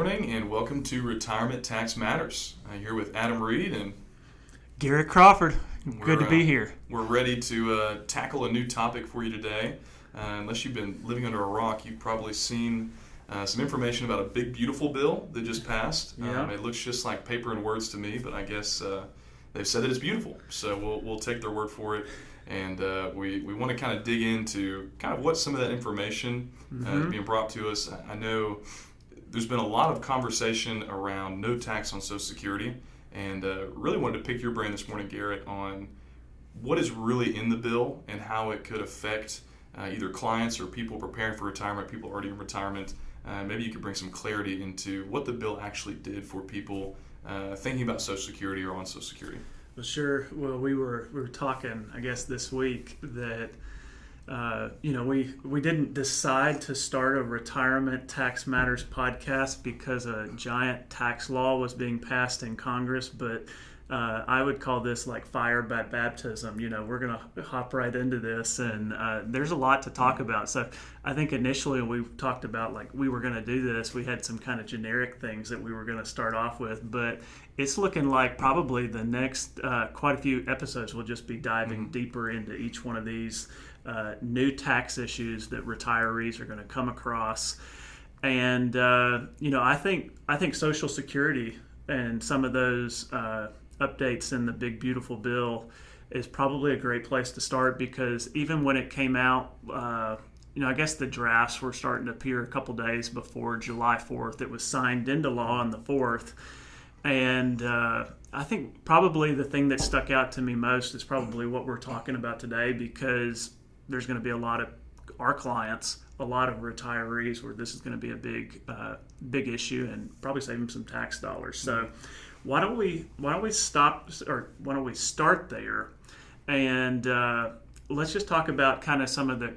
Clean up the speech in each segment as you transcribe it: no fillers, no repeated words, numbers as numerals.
morning and welcome to Retirement Tax Matters. I'm here with Adam Reed and Garrett Crawford. Good to be here. We're ready to tackle a new topic for you today. Unless you've been living under a rock, you've probably seen some information about a big, beautiful bill that just passed. Yeah. It looks just like paper and words to me, but I guess they've said that it's beautiful. So we'll take their word for it. And we want to kind of dig into kind of what some of that information being brought to us. I know there's been a lot of conversation around no tax on Social Security, and really wanted to pick your brain this morning, Garrett, on what is really in the bill and how it could affect either clients or people preparing for retirement, people already in retirement. Maybe you could bring some clarity into what the bill actually did for people thinking about Social Security or on Social Security. Well, sure. Well, we were talking, I guess, this week that we didn't decide to start a Retirement Tax Matters podcast because a giant tax law was being passed in Congress, but I would call this like fire by baptism. We're going to hop right into this, and there's a lot to talk about. So I think initially we talked about like we were going to do this. We had some kind of generic things that we were going to start off with, but it's looking like probably the next quite a few episodes will just be diving deeper into each one of these new tax issues that retirees are going to come across. And I think Social Security and some of those updates in the big beautiful bill is probably a great place to start, because even when it came out, I guess the drafts were starting to appear a couple days before July 4th. It was signed into law on the 4th. And I think probably the thing that stuck out to me most is probably what we're talking about today, because there's going to be a lot of our clients, a lot of retirees, where this is going to be a big issue and probably save them some tax dollars. So why don't we start there, and let's just talk about kind of some of the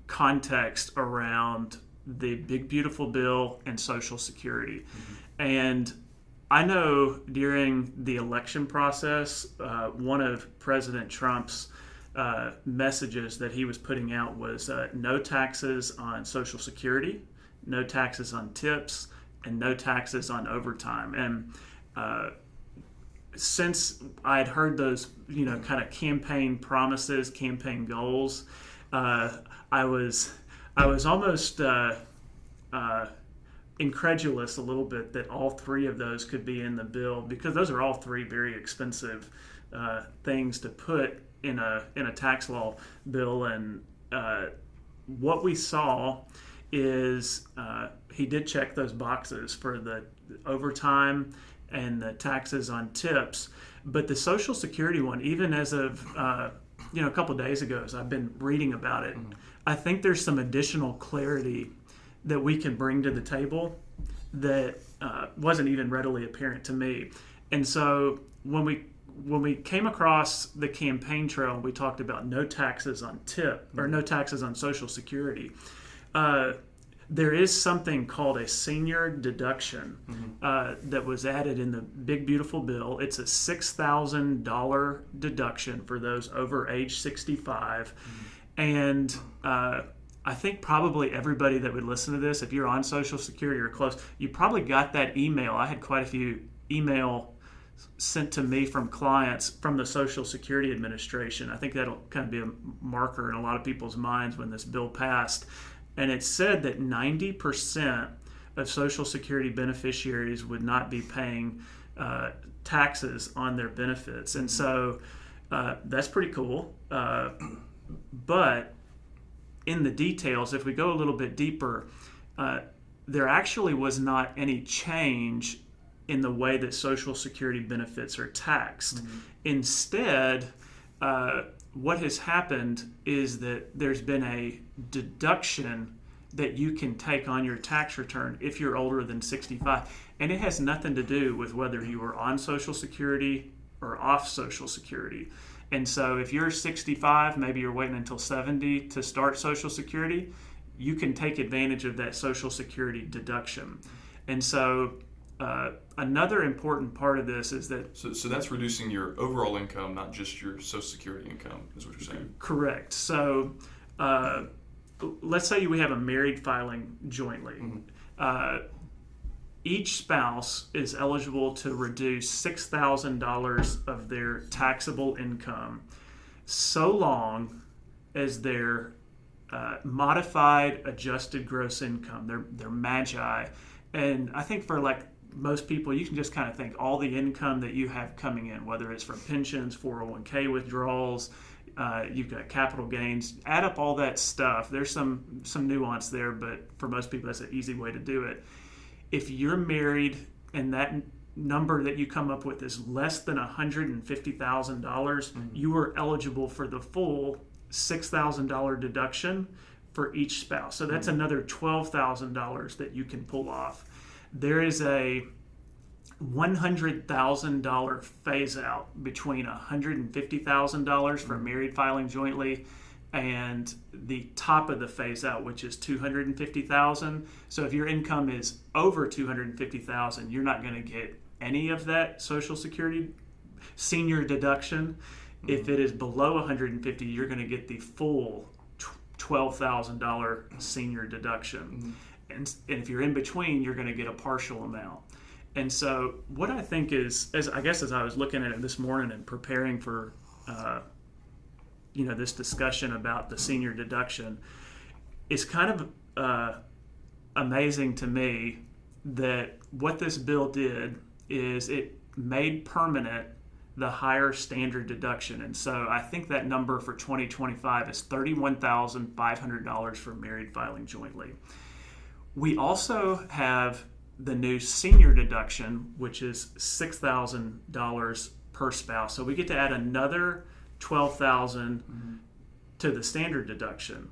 context around the big beautiful bill and Social Security. And I know during the election process, one of President Trump's messages that he was putting out was no taxes on Social Security, no taxes on tips, and no taxes on overtime. And since I had heard those, kind of campaign promises, campaign goals, I was almost incredulous a little bit that all three of those could be in the bill, because those are all three very expensive things to put in a tax law bill. And what we saw is he did check those boxes for the overtime and the taxes on tips, but the Social Security one, even as of a couple of days ago, as I've been reading about it, I think there's some additional clarity that we can bring to the table that wasn't even readily apparent to me. And so when we came across the campaign trail, we talked about no taxes on tip or no taxes on Social Security. There is something called a Senior Deduction that was added in the big beautiful bill. It's a $6,000 deduction for those over age 65. And I think probably everybody that would listen to this, if you're on Social Security or close, you probably got that email. I had quite a few email sent to me from clients from the Social Security Administration. I think that'll kind of be a marker in a lot of people's minds when this bill passed. And it said that 90% of Social Security beneficiaries would not be paying taxes on their benefits. And so that's pretty cool. But in the details, if we go a little bit deeper, there actually was not any change in the way that Social Security benefits are taxed. Instead, what has happened is that there's been a deduction that you can take on your tax return if you're older than 65. And it has nothing to do with whether you were on Social Security or off Social Security. And so if you're 65, maybe you're waiting until 70 to start Social Security, you can take advantage of that Social Security deduction. And so another important part of this is that... So that's reducing your overall income, not just your Social Security income, is what you're saying? Correct. So let's say we have a married filing jointly. each spouse is eligible to reduce $6,000 of their taxable income so long as their modified adjusted gross income, their MAGI. And I think for like most people, you can just kind of think all the income that you have coming in, whether it's from pensions, 401k withdrawals, you've got capital gains, add up all that stuff. There's some nuance there, but for most people, that's an easy way to do it. If you're married and that number that you come up with is less than $150,000, you are eligible for the full $6,000 deduction for each spouse. So that's another $12,000 that you can pull off. There is a $100,000 phase out between $150,000 for married filing jointly and the top of the phase out, which is $250,000. So if your income is over $250,000, you're not going to get any of that Social Security senior deduction. If it is below $150,000, you're going to get the full $12,000 senior deduction. And if you're in between, you're going to get a partial amount. And so what I think is, as I was looking at it this morning and preparing for this discussion about the senior deduction, it's kind of amazing to me that what this bill did is it made permanent the higher standard deduction. And so I think that number for 2025 is $31,500 for married filing jointly. We also have the new senior deduction, which is $6,000 per spouse. So we get to add another $12,000 to the standard deduction,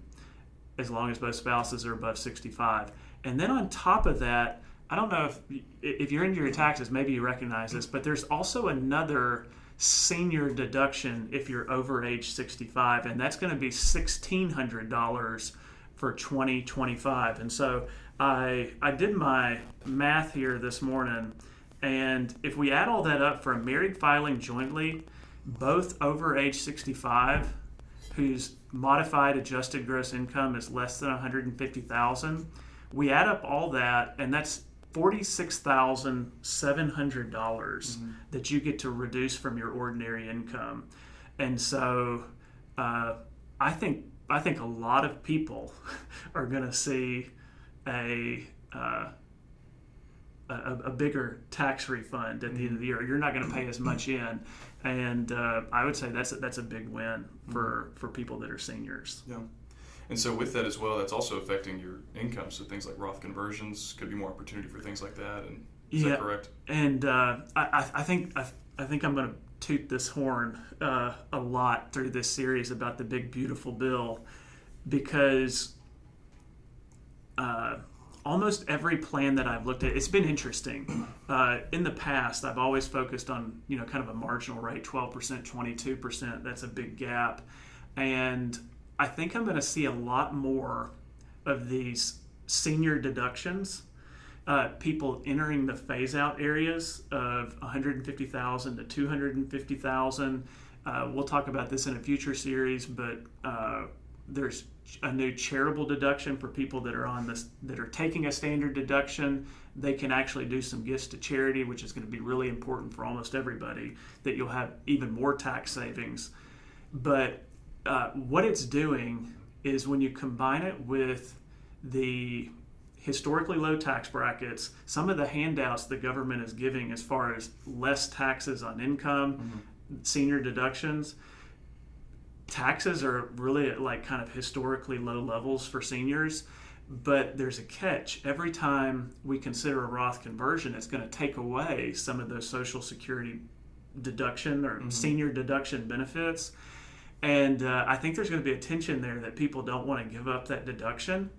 as long as both spouses are above 65. And then on top of that, I don't know if you're into your taxes, maybe you recognize this, but there's also another senior deduction if you're over age 65, and that's going to be $1,600 for 2025. And so I did my math here this morning, and if we add all that up for a married filing jointly, both over age 65, whose modified adjusted gross income is less than $150,000, we add up all that, and that's $46,700 that you get to reduce from your ordinary income. And so I think a lot of people are going to see a bigger tax refund at the end of the year. You're not going to pay as much in, and I would say that's a big win for people that are seniors. Yeah. And so with that as well, that's also affecting your income. So things like Roth conversions could be more opportunity for things like that. And is that correct? And I think I'm going to toot this horn a lot through this series about the big beautiful bill, because almost every plan that I've looked at, it's been interesting. In the past, I've always focused on kind of a marginal rate, 12%, 22%. That's a big gap, and I think I'm going to see a lot more of these senior deductions, people entering the phase-out areas of $150,000 to $250,000. We'll talk about this in a future series, but there's a new charitable deduction for people that are taking a standard deduction. They can actually do some gifts to charity, which is going to be really important for almost everybody, that you'll have even more tax savings. But what it's doing is, when you combine it with the historically low tax brackets, some of the handouts the government is giving as far as less taxes on income, senior deductions, taxes are really at like kind of historically low levels for seniors. But there's a catch. Every time we consider a Roth conversion, it's going to take away some of those Social Security deduction or senior deduction benefits. And I think there's going to be a tension there that people don't want to give up that deduction.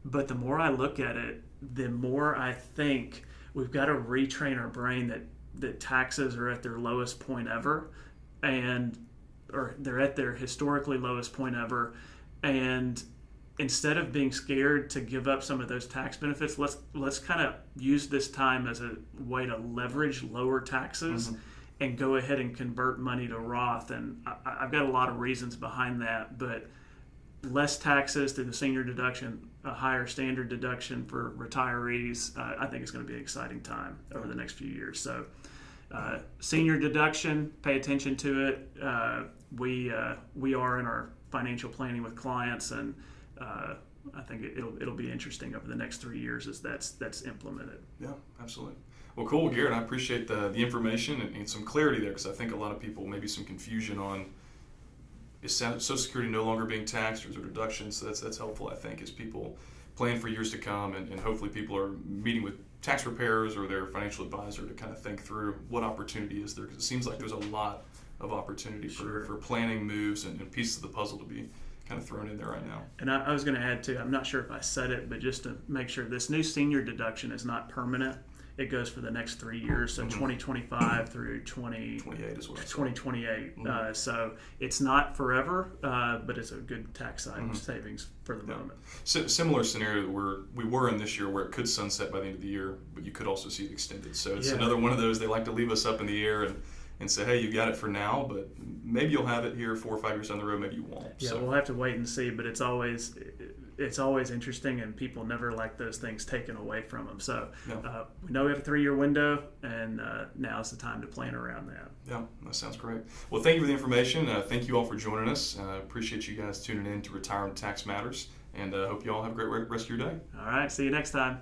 But the more I look at it, the more I think we've got to retrain our brain that taxes are at their lowest point ever, or they're at their historically lowest point ever. And instead of being scared to give up some of those tax benefits, let's kind of use this time as a way to leverage lower taxes and go ahead and convert money to Roth. And I've got a lot of reasons behind that, but less taxes through the senior deduction, a higher standard deduction for retirees. I think it's going to be an exciting time over the next few years. So senior deduction, pay attention to it. We are in our financial planning with clients, and I think it'll be interesting over the next 3 years as that's implemented. Yeah, absolutely. Well, cool, Garrett. I appreciate the information and some clarity there, because I think a lot of people, maybe some confusion on, is Social Security no longer being taxed, or is there deductions? So that's helpful, I think, as people plan for years to come, and hopefully people are meeting with tax preparers or their financial advisor to kind of think through what opportunity is there, because it seems like there's a lot of opportunity for planning moves and pieces of the puzzle to be kind of thrown in there right now. And I was going to add too, I'm not sure if I said it, but just to make sure, this new senior deduction is not permanent. It goes for the next 3 years, so 2025 through 28 as well. 2028. So it's not forever, but it's a good tax savings for the moment. Similar scenario where we were in this year, where it could sunset by the end of the year, but you could also see it extended. So it's another one of those, they like to leave us up in the air and say, hey, you got it for now, but maybe you'll have it here 4 or 5 years down the road, maybe you won't. Yeah, so we'll have to wait and see, but it's always interesting, and people never like those things taken away from them. So we know we have a 3-year window, and now's the time to plan around that. Yeah, that sounds great. Well, thank you for the information. Thank you all for joining us. Appreciate you guys tuning in to Retirement Tax Matters, and hope you all have a great rest of your day. All right, see you next time.